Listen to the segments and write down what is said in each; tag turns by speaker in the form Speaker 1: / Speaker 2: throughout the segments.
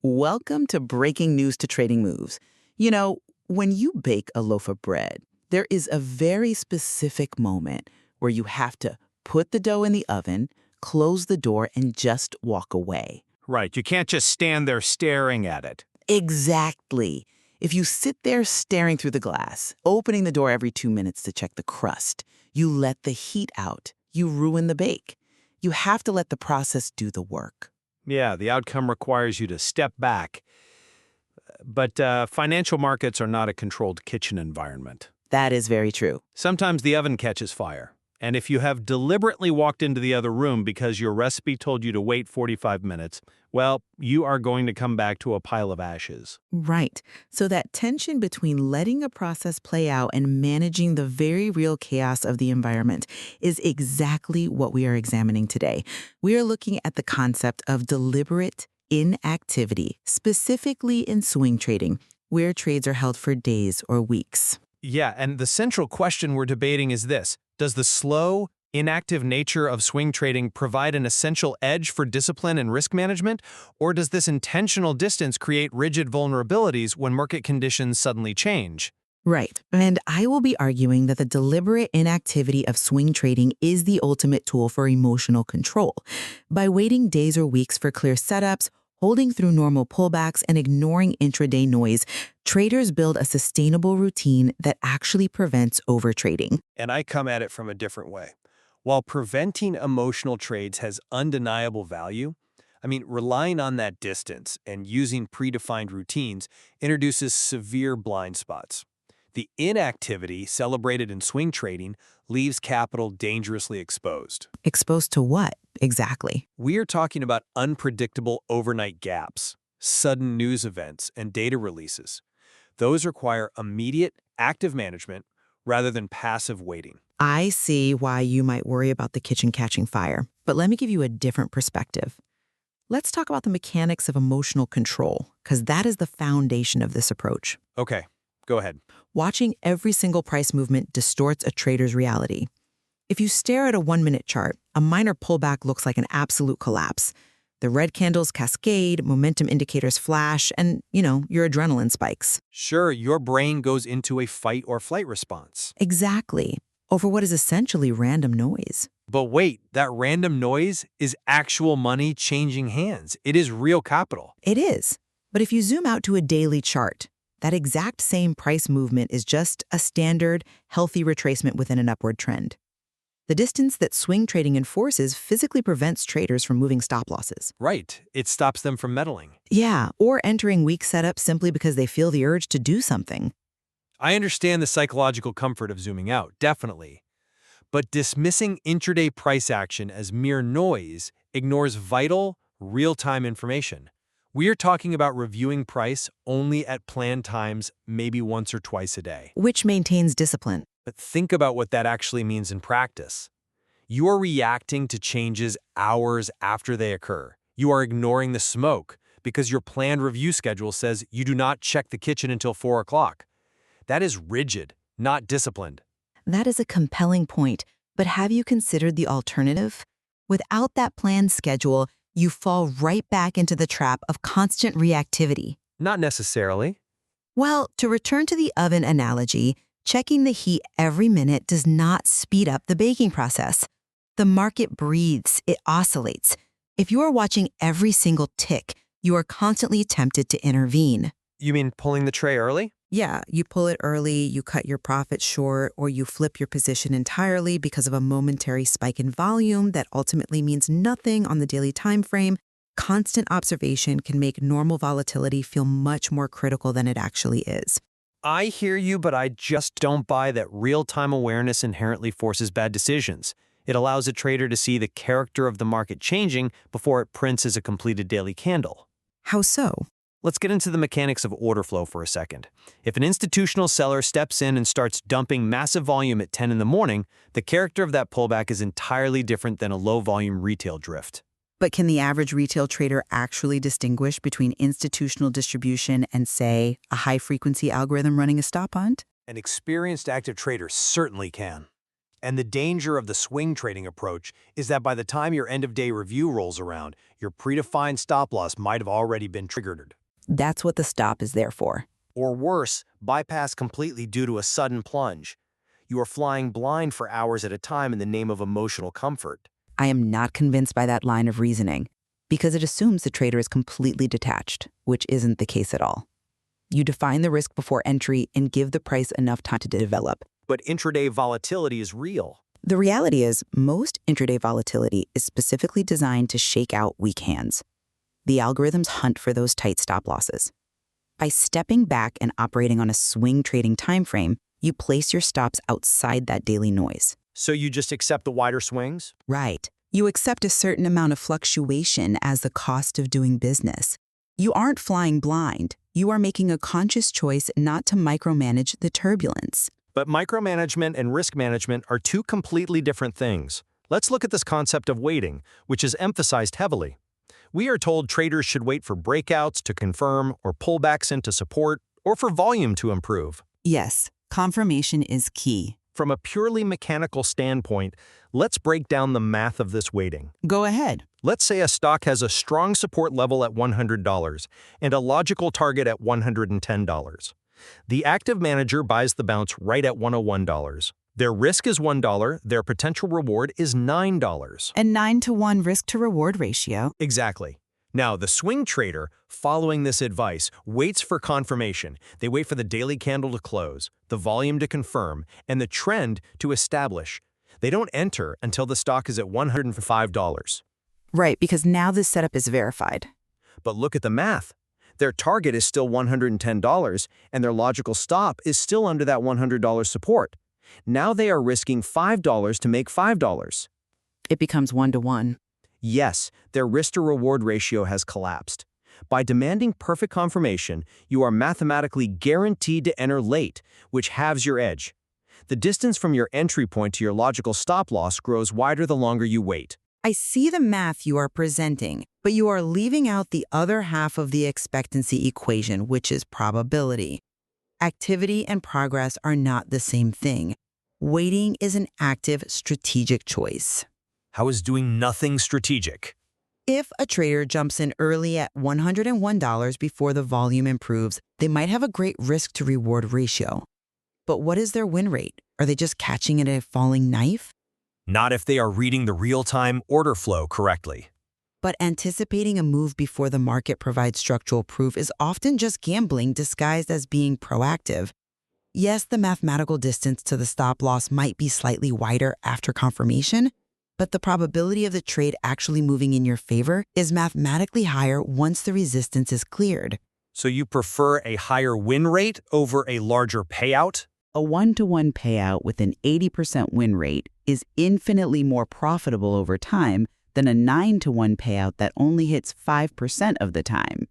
Speaker 1: Welcome to Breaking News to Trading Moves. You know, when you bake a loaf of bread, there is a very specific moment where you have to put the dough in the oven, close the door, and just walk away.
Speaker 2: Right, you can't just stand there staring at it.
Speaker 1: Exactly. If you sit there staring through the glass, opening the door every 2 minutes to check the crust, you let the heat out. You ruin the bake. You have to let the process do the work.
Speaker 2: Yeah, the outcome requires you to step back. But financial markets are not a controlled kitchen environment.
Speaker 1: That is very true.
Speaker 2: Sometimes the oven catches fire. And if you have deliberately walked into the other room because your recipe told you to wait 45 minutes, well, you are going to come back to a pile of ashes.
Speaker 1: Right. So that tension between letting a process play out and managing the very real chaos of the environment is exactly what we are examining today. We are looking at the concept of deliberate inactivity, specifically in swing trading, where trades are held for days or weeks.
Speaker 2: Yeah, and the central question we're debating is this. Does the slow, inactive nature of swing trading provide an essential edge for discipline and risk management, or does this intentional distance create rigid vulnerabilities when market conditions suddenly change?
Speaker 1: Right. And I will be arguing that the deliberate inactivity of swing trading is the ultimate tool for emotional control. By waiting days or weeks for clear setups, holding through normal pullbacks, and ignoring intraday noise, traders build a sustainable routine that actually prevents overtrading.
Speaker 3: And I come at it from a different way. While preventing emotional trades has undeniable value, relying on that distance and using predefined routines introduces severe blind spots. The inactivity celebrated in swing trading leaves capital dangerously exposed.
Speaker 1: Exposed to what, exactly?
Speaker 3: We are talking about unpredictable overnight gaps, sudden news events, and data releases. Those require immediate, active management rather than passive waiting.
Speaker 1: I see why you might worry about the kitchen catching fire, but let me give you a different perspective. Let's talk about the mechanics of emotional control, because that is the foundation of this approach.
Speaker 3: Okay, go ahead.
Speaker 1: Watching every single price movement distorts a trader's reality. If you stare at a 1-minute chart, a minor pullback looks like an absolute collapse. The red candles cascade, momentum indicators flash, and, your adrenaline spikes.
Speaker 3: Sure, your brain goes into a fight or flight response.
Speaker 1: Exactly. Over what is essentially random noise.
Speaker 3: But wait, that random noise is actual money changing hands. It is real capital.
Speaker 1: It is. But if you zoom out to a daily chart, that exact same price movement is just a standard, healthy retracement within an upward trend. The distance that swing trading enforces physically prevents traders from moving stop losses.
Speaker 3: Right. It stops them from meddling.
Speaker 1: Yeah, or entering weak setups simply because they feel the urge to do something.
Speaker 3: I understand the psychological comfort of zooming out, definitely. But dismissing intraday price action as mere noise ignores vital, real-time information. We are talking about reviewing price only at planned times, maybe once or twice a day.
Speaker 1: Which maintains discipline.
Speaker 3: But think about what that actually means in practice. You are reacting to changes hours after they occur. You are ignoring the smoke because your planned review schedule says you do not check the kitchen until 4 o'clock. That is rigid, not disciplined.
Speaker 1: That is a compelling point, but have you considered the alternative? Without that planned schedule, you fall right back into the trap of constant reactivity.
Speaker 3: Not necessarily.
Speaker 1: Well, to return to the oven analogy, checking the heat every minute does not speed up the baking process. The market breathes, it oscillates. If you are watching every single tick, you are constantly tempted to intervene.
Speaker 3: You mean pulling the tray early?
Speaker 1: Yeah, you pull it early, you cut your profit short, or you flip your position entirely because of a momentary spike in volume that ultimately means nothing on the daily time frame. Constant observation can make normal volatility feel much more critical than it actually is.
Speaker 3: I hear you, but I just don't buy that real-time awareness inherently forces bad decisions. It allows a trader to see the character of the market changing before it prints as a completed daily candle.
Speaker 1: How so?
Speaker 3: Let's get into the mechanics of order flow for a second. If an institutional seller steps in and starts dumping massive volume at 10 in the morning, the character of that pullback is entirely different than a low-volume retail drift.
Speaker 1: But can the average retail trader actually distinguish between institutional distribution and, say, a high-frequency algorithm running a stop hunt?
Speaker 3: An experienced active trader certainly can. And the danger of the swing trading approach is that by the time your end-of-day review rolls around, your predefined stop loss might have already been triggered.
Speaker 1: That's what the stop is there for.
Speaker 3: Or worse, bypass completely due to a sudden plunge. You are flying blind for hours at a time in the name of emotional comfort.
Speaker 1: I am not convinced by that line of reasoning because it assumes the trader is completely detached, which isn't the case at all. You define the risk before entry and give the price enough time to develop.
Speaker 3: But intraday volatility is real.
Speaker 1: The reality is, most intraday volatility is specifically designed to shake out weak hands. The algorithms hunt for those tight stop losses. By stepping back and operating on a swing trading time frame, you place your stops outside that daily noise.
Speaker 3: So you just accept the wider swings?
Speaker 1: Right. You accept a certain amount of fluctuation as the cost of doing business. You aren't flying blind. You are making a conscious choice not to micromanage the turbulence.
Speaker 2: But micromanagement and risk management are two completely different things. Let's look at this concept of waiting, which is emphasized heavily. We are told traders should wait for breakouts to confirm or pullbacks into support or for volume to improve.
Speaker 1: Yes, confirmation is key.
Speaker 2: From a purely mechanical standpoint, let's break down the math of this waiting.
Speaker 1: Go ahead.
Speaker 2: Let's say a stock has a strong support level at $100 and a logical target at $110. The active manager buys the bounce right at $101. Their risk is $1, their potential reward is $9.
Speaker 1: A 9-to-1 risk-to-reward ratio.
Speaker 2: Exactly. Now, the swing trader, following this advice, waits for confirmation. They wait for the daily candle to close, the volume to confirm, and the trend to establish. They don't enter until the stock is at $105.
Speaker 1: Right, because now this setup is verified.
Speaker 2: But look at the math. Their target is still $110, and their logical stop is still under that $100 support. Now they are risking $5 to make $5.
Speaker 1: It becomes 1-to-1.
Speaker 2: Yes, their risk-to-reward ratio has collapsed. By demanding perfect confirmation, you are mathematically guaranteed to enter late, which halves your edge. The distance from your entry point to your logical stop loss grows wider the longer you wait.
Speaker 1: I see the math you are presenting, but you are leaving out the other half of the expectancy equation, which is probability. Activity and progress are not the same thing. Waiting is an active, strategic choice.
Speaker 2: How is doing nothing strategic?
Speaker 1: If a trader jumps in early at $101 before the volume improves, they might have a great risk-to-reward ratio. But what is their win rate? Are they just catching it at a falling knife?
Speaker 2: Not if they are reading the real-time order flow correctly.
Speaker 1: But anticipating a move before the market provides structural proof is often just gambling disguised as being proactive. Yes, the mathematical distance to the stop loss might be slightly wider after confirmation, but the probability of the trade actually moving in your favor is mathematically higher once the resistance is cleared.
Speaker 2: So you prefer a higher win rate over a larger payout?
Speaker 1: A 1-to-1 payout with an 80% win rate is infinitely more profitable over time than a 9-to-1 payout that only hits 5% of the time.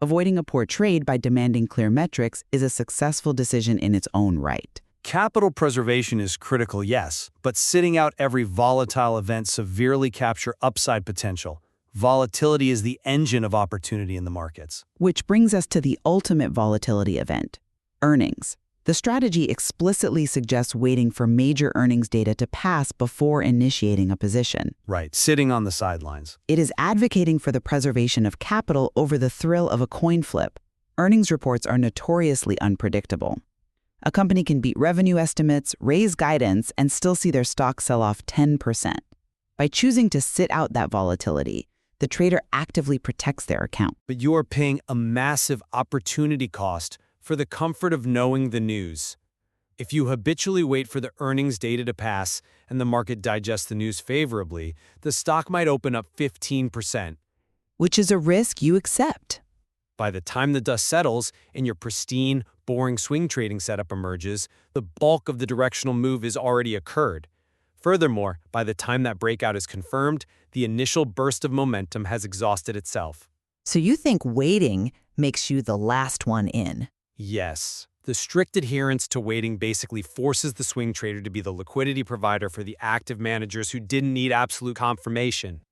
Speaker 1: Avoiding a poor trade by demanding clear metrics is a successful decision in its own right.
Speaker 3: Capital preservation is critical, yes, but sitting out every volatile event severely captures upside potential. Volatility is the engine of opportunity in the markets.
Speaker 1: Which brings us to the ultimate volatility event, earnings. The strategy explicitly suggests waiting for major earnings data to pass before initiating a position.
Speaker 3: Right, sitting on the sidelines.
Speaker 1: It is advocating for the preservation of capital over the thrill of a coin flip. Earnings reports are notoriously unpredictable. A company can beat revenue estimates, raise guidance, and still see their stock sell off 10%. By choosing to sit out that volatility, the trader actively protects their account.
Speaker 3: But you are paying a massive opportunity cost for the comfort of knowing the news. If you habitually wait for the earnings data to pass and the market digests the news favorably, the stock might open up 15%.
Speaker 1: Which is a risk you accept.
Speaker 3: By the time the dust settles and your pristine, boring swing trading setup emerges, the bulk of the directional move has already occurred. Furthermore, by the time that breakout is confirmed, the initial burst of momentum has exhausted itself.
Speaker 4: So you think waiting makes you the last one in?
Speaker 3: Yes. The strict adherence to waiting basically forces the swing trader to be the liquidity provider for the active managers who didn't need absolute confirmation.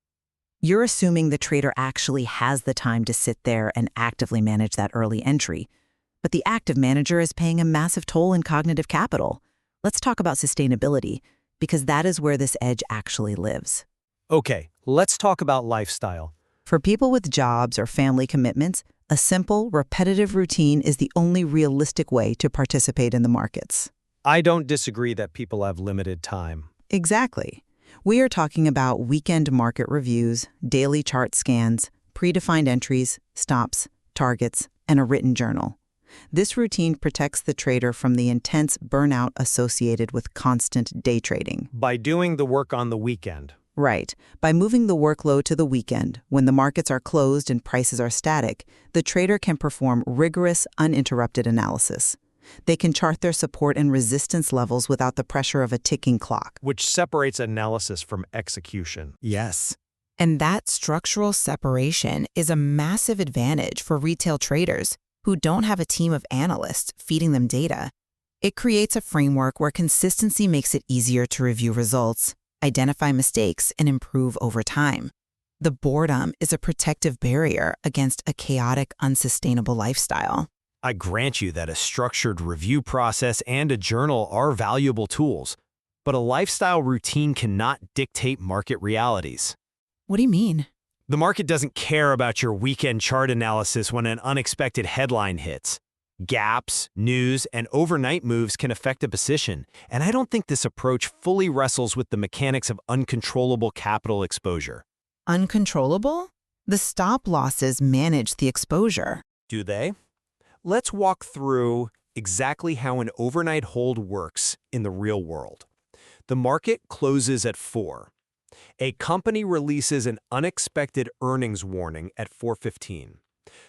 Speaker 4: You're assuming the trader actually has the time to sit there and actively manage that early entry. But the active manager is paying a massive toll in cognitive capital. Let's talk about sustainability, because that is where this edge actually lives.
Speaker 3: Okay, let's talk about lifestyle.
Speaker 4: For people with jobs or family commitments, a simple, repetitive routine is the only realistic way to participate in the markets.
Speaker 3: I don't disagree that people have limited time.
Speaker 4: Exactly. We are talking about weekend market reviews, daily chart scans, predefined entries, stops, targets, and a written journal. This routine protects the trader from the intense burnout associated with constant day trading.
Speaker 3: By doing the work on the weekend.
Speaker 4: Right. By moving the workload to the weekend, when the markets are closed and prices are static, the trader can perform rigorous, uninterrupted analysis. They can chart their support and resistance levels without the pressure of a ticking clock.
Speaker 3: Which separates analysis from execution.
Speaker 1: Yes. And that structural separation is a massive advantage for retail traders who don't have a team of analysts feeding them data. It creates a framework where consistency makes it easier to review results, identify mistakes, and improve over time. The boredom is a protective barrier against a chaotic, unsustainable lifestyle.
Speaker 3: I grant you that a structured review process and a journal are valuable tools, but a lifestyle routine cannot dictate market realities.
Speaker 1: What do you mean?
Speaker 3: The market doesn't care about your weekend chart analysis when an unexpected headline hits. Gaps, news, and overnight moves can affect a position, and I don't think this approach fully wrestles with the mechanics of uncontrollable capital exposure.
Speaker 1: Uncontrollable? The stop losses manage the exposure.
Speaker 3: Do they? Let's walk through exactly how an overnight hold works in the real world. The market closes at 4. A company releases an unexpected earnings warning at 4:15.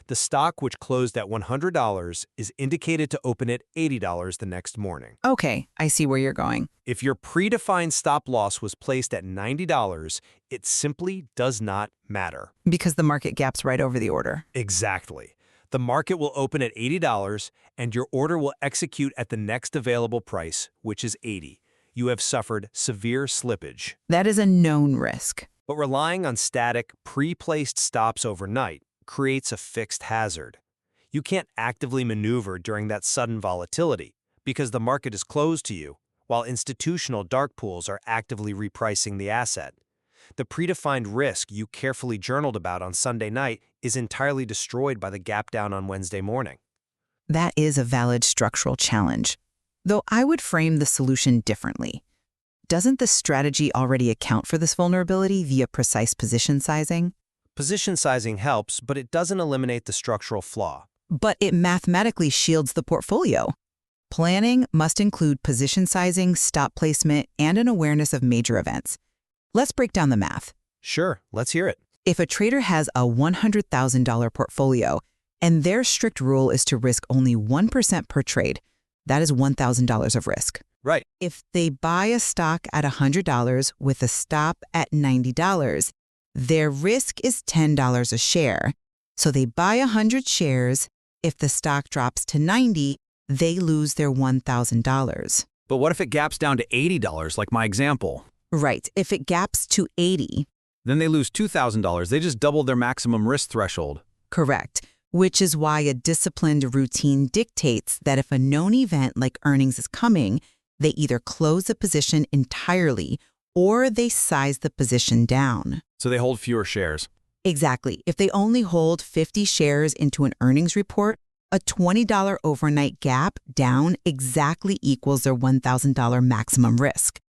Speaker 3: The stock, which closed at $100, is indicated to open at $80 the next morning.
Speaker 1: Okay, I see where you're going.
Speaker 3: If your predefined stop loss was placed at $90, it simply does not matter.
Speaker 1: Because the market gaps right over the order.
Speaker 3: Exactly. The market will open at $80, and your order will execute at the next available price, which is $80. You have suffered severe slippage.
Speaker 1: That is a known risk.
Speaker 3: But relying on static, pre-placed stops overnight creates a fixed hazard. You can't actively maneuver during that sudden volatility because the market is closed to you, while institutional dark pools are actively repricing the asset. The predefined risk you carefully journaled about on Sunday night is entirely destroyed by the gap down on Wednesday morning.
Speaker 1: That is a valid structural challenge. Though I would frame the solution differently. Doesn't the strategy already account for this vulnerability via precise position sizing?
Speaker 3: Position sizing helps, but it doesn't eliminate the structural flaw.
Speaker 1: But it mathematically shields the portfolio. Planning must include position sizing, stop placement, and an awareness of major events. Let's break down the math.
Speaker 3: Sure, let's hear it.
Speaker 1: If a trader has a $100,000 portfolio and their strict rule is to risk only 1% per trade, that is $1,000 of risk.
Speaker 3: Right.
Speaker 1: If they buy a stock at $100 with a stop at $90, their risk is $10 a share. So they buy 100 shares. If the stock drops to 90, they lose their $1,000.
Speaker 5: But what if it gaps down to $80, like my example?
Speaker 1: Right. If it gaps to 80,
Speaker 5: Then they lose $2,000. They just doubled their maximum risk threshold.
Speaker 1: correct. Which is why a disciplined routine dictates that if a known event like earnings is coming, they either close the position entirely or they size the position down.
Speaker 5: So they hold fewer shares.
Speaker 1: Exactly. If they only hold 50 shares into an earnings report, a $20 overnight gap down exactly equals their $1,000 maximum risk.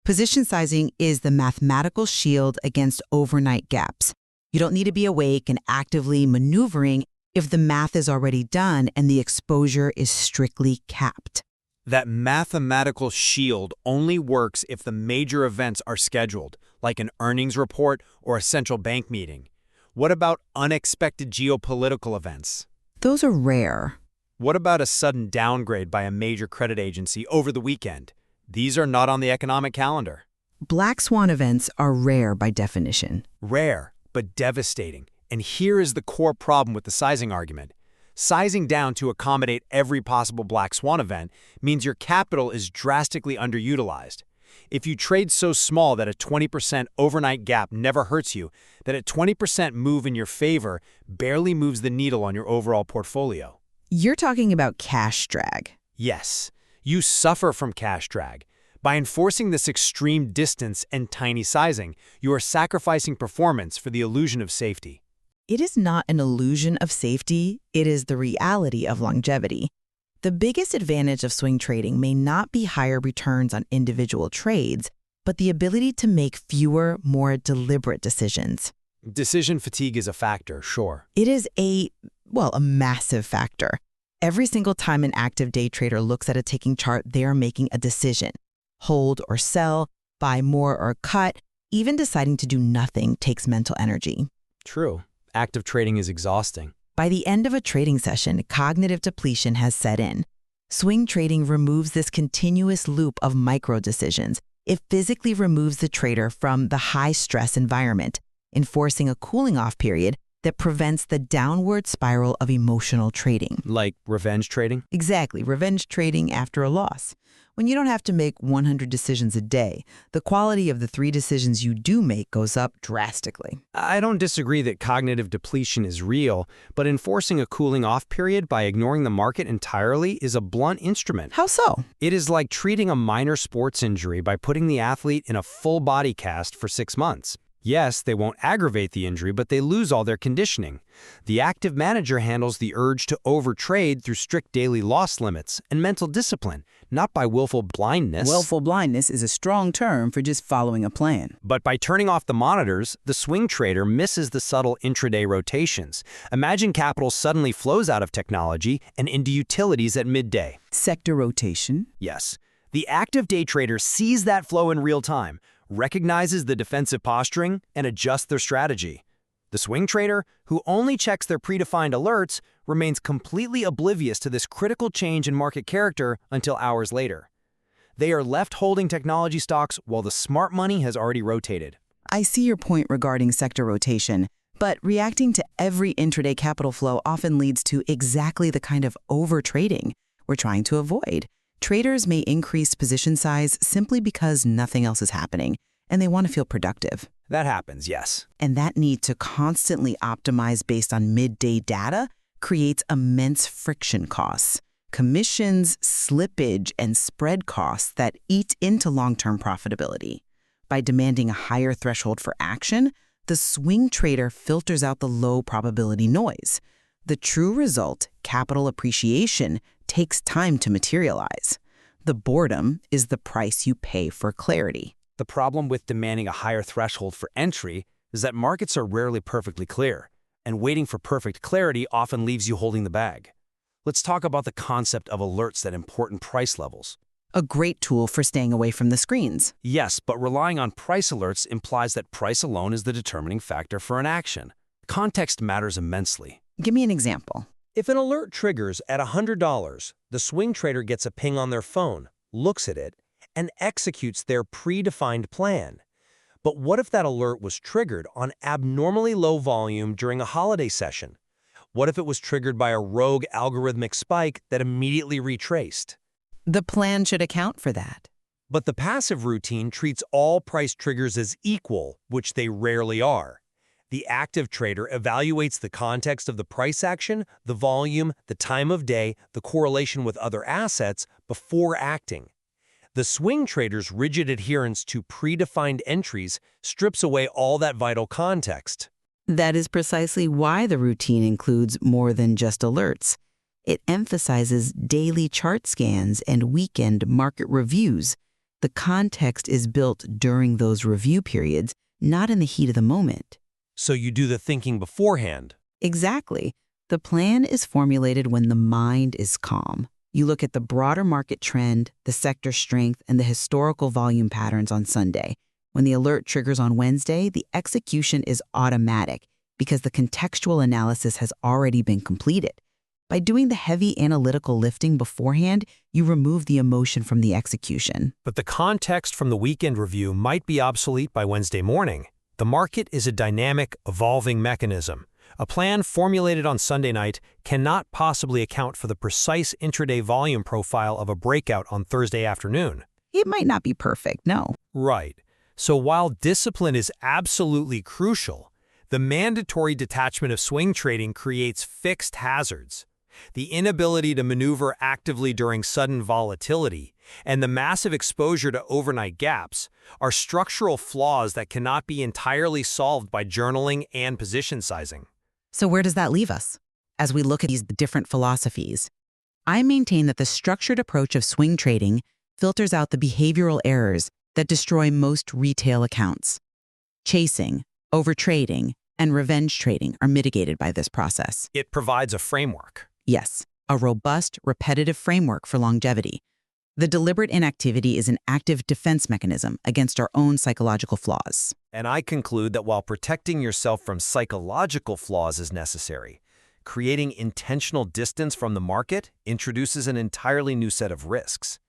Speaker 1: Position sizing is the mathematical shield against overnight gaps. You don't need to be awake and actively maneuvering if the math is already done and the exposure is strictly capped.
Speaker 5: That mathematical shield only works if the major events are scheduled, like an earnings report or a central bank meeting. What about unexpected geopolitical events?
Speaker 1: Those are rare.
Speaker 5: What about a sudden downgrade by a major credit agency over the weekend? These are not on the economic calendar.
Speaker 1: Black swan events are rare by definition.
Speaker 5: Rare, but devastating. And here is the core problem with the sizing argument. Sizing down to accommodate every possible black swan event means your capital is drastically underutilized. If you trade so small that a 20% overnight gap never hurts you, that a 20% move in your favor barely moves the needle on your overall portfolio.
Speaker 1: You're talking about cash drag.
Speaker 5: Yes, you suffer from cash drag, By enforcing this extreme distance and tiny sizing, you are sacrificing performance for the illusion of safety.
Speaker 1: It is not an illusion of safety, it is the reality of longevity. The biggest advantage of swing trading may not be higher returns on individual trades, but the ability to make fewer, more deliberate decisions.
Speaker 5: Decision fatigue is a factor, sure.
Speaker 1: It is a massive factor. Every single time an active day trader looks at a ticking chart, they're making a decision. Hold or sell, buy more or cut, even deciding to do nothing takes mental energy.
Speaker 5: True. Active trading is exhausting.
Speaker 1: By the end of a trading session, cognitive depletion has set in. Swing trading removes this continuous loop of micro decisions. It physically removes the trader from the high-stress environment, enforcing a cooling-off period that prevents the downward spiral of emotional trading.
Speaker 5: Like revenge trading?
Speaker 1: Exactly, revenge trading after a loss. When you don't have to make 100 decisions a day, the quality of the 3 decisions you do make goes up drastically.
Speaker 5: I don't disagree that cognitive depletion is real, but enforcing a cooling-off period by ignoring the market entirely is a blunt instrument.
Speaker 1: How so?
Speaker 5: It is like treating a minor sports injury by putting the athlete in a full body cast for 6 months. Yes, they won't aggravate the injury, but they lose all their conditioning. The active manager handles the urge to overtrade through strict daily loss limits and mental discipline, not by willful blindness.
Speaker 6: Willful blindness is a strong term for just following a plan.
Speaker 5: But by turning off the monitors, the swing trader misses the subtle intraday rotations. Imagine capital suddenly flows out of technology and into utilities at midday.
Speaker 6: Sector rotation.
Speaker 5: Yes. The active day trader sees that flow in real time, recognizes the defensive posturing, and adjusts their strategy. The swing trader, who only checks their predefined alerts, remains completely oblivious to this critical change in market character until hours later. They are left holding technology stocks while the smart money has already rotated.
Speaker 6: I see your point regarding sector rotation, but reacting to every intraday capital flow often leads to exactly the kind of overtrading we're trying to avoid. Traders may increase position size simply because nothing else is happening, and they want to feel productive.
Speaker 5: That happens, yes.
Speaker 6: And that need to constantly optimize based on midday data creates immense friction costs, commissions, slippage, and spread costs that eat into long-term profitability. By demanding a higher threshold for action, the swing trader filters out the low probability noise. The true result, capital appreciation, takes time to materialize. The boredom is the price you pay for clarity.
Speaker 5: The problem with demanding a higher threshold for entry is that markets are rarely perfectly clear, and waiting for perfect clarity often leaves you holding the bag. Let's talk about the concept of alerts at important price levels.
Speaker 6: A great tool for staying away from the screens.
Speaker 5: Yes, but relying on price alerts implies that price alone is the determining factor for an action. Context matters immensely.
Speaker 6: Give me an example.
Speaker 3: If an alert triggers at $100, the swing trader gets a ping on their phone, looks at it, and executes their predefined plan. But what if that alert was triggered on abnormally low volume during a holiday session? What if it was triggered by a rogue algorithmic spike that immediately retraced?
Speaker 6: The plan should account for that.
Speaker 3: But the passive routine treats all price triggers as equal, which they rarely are. The active trader evaluates the context of the price action, the volume, the time of day, the correlation with other assets before acting. The swing trader's rigid adherence to predefined entries strips away all that vital context.
Speaker 6: That is precisely why the routine includes more than just alerts. It emphasizes daily chart scans and weekend market reviews. The context is built during those review periods, not in the heat of the moment.
Speaker 3: So you do the thinking beforehand.
Speaker 6: Exactly. The plan is formulated when the mind is calm. You look at the broader market trend, the sector strength, and the historical volume patterns on Sunday. When the alert triggers on Wednesday, the execution is automatic because the contextual analysis has already been completed. By doing the heavy analytical lifting beforehand, you remove the emotion from the execution.
Speaker 2: But the context from the weekend review might be obsolete by Wednesday morning. The market is a dynamic, evolving mechanism. A plan formulated on Sunday night cannot possibly account for the precise intraday volume profile of a breakout on Thursday afternoon.
Speaker 6: It might not be perfect, no.
Speaker 2: Right. So while discipline is absolutely crucial, the mandatory detachment of swing trading creates fixed hazards.
Speaker 5: The inability to maneuver actively during sudden volatility and the massive exposure to overnight gaps are structural flaws that cannot be entirely solved by journaling and position sizing.
Speaker 6: So where does that leave us? As we look at these different philosophies, I maintain that the structured approach of swing trading filters out the behavioral errors that destroy most retail accounts. Chasing, overtrading, and revenge trading are mitigated by this process.
Speaker 5: It provides a framework.
Speaker 6: Yes, a robust, repetitive framework for longevity. The deliberate inactivity is an active defense mechanism against our own psychological flaws.
Speaker 5: And I conclude that while protecting yourself from psychological flaws is necessary, creating intentional distance from the market introduces an entirely new set of risks.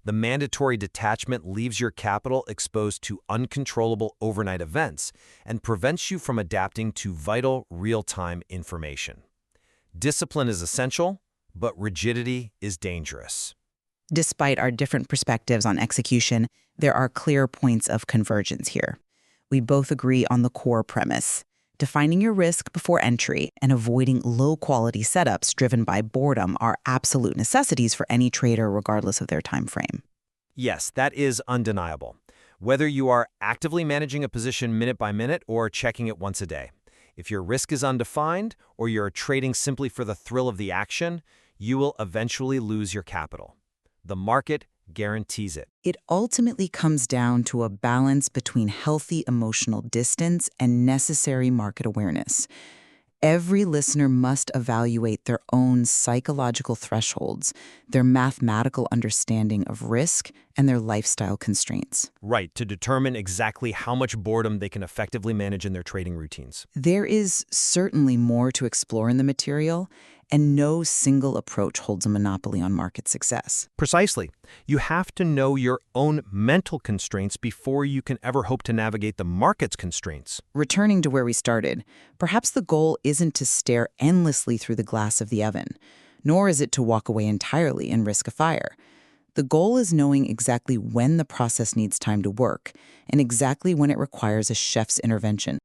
Speaker 5: The mandatory detachment leaves your capital exposed to uncontrollable overnight events and prevents you from adapting to vital, real-time information. Discipline is essential, but rigidity is dangerous.
Speaker 6: Despite our different perspectives on execution, there are clear points of convergence here. We both agree on the core premise: defining your risk before entry and avoiding low-quality setups driven by boredom are absolute necessities for any trader regardless of their time frame.
Speaker 5: Yes, that is undeniable. Whether you are actively managing a position minute by minute or checking it once a day. If your risk is undefined or you're trading simply for the thrill of the action, you will eventually lose your capital. The market guarantees it.
Speaker 6: It ultimately comes down to a balance between healthy emotional distance and necessary market awareness. Every listener must evaluate their own psychological thresholds, their mathematical understanding of risk, and their lifestyle constraints.
Speaker 5: Right, to determine exactly how much boredom they can effectively manage in their trading routines.
Speaker 6: There is certainly more to explore in the material, and no single approach holds a monopoly on market success.
Speaker 5: Precisely. You have to know your own mental constraints before you can ever hope to navigate the market's constraints.
Speaker 6: Returning to where we started, perhaps the goal isn't to stare endlessly through the glass of the oven, nor is it to walk away entirely and risk a fire. The goal is knowing exactly when the process needs time to work and exactly when it requires a chef's intervention.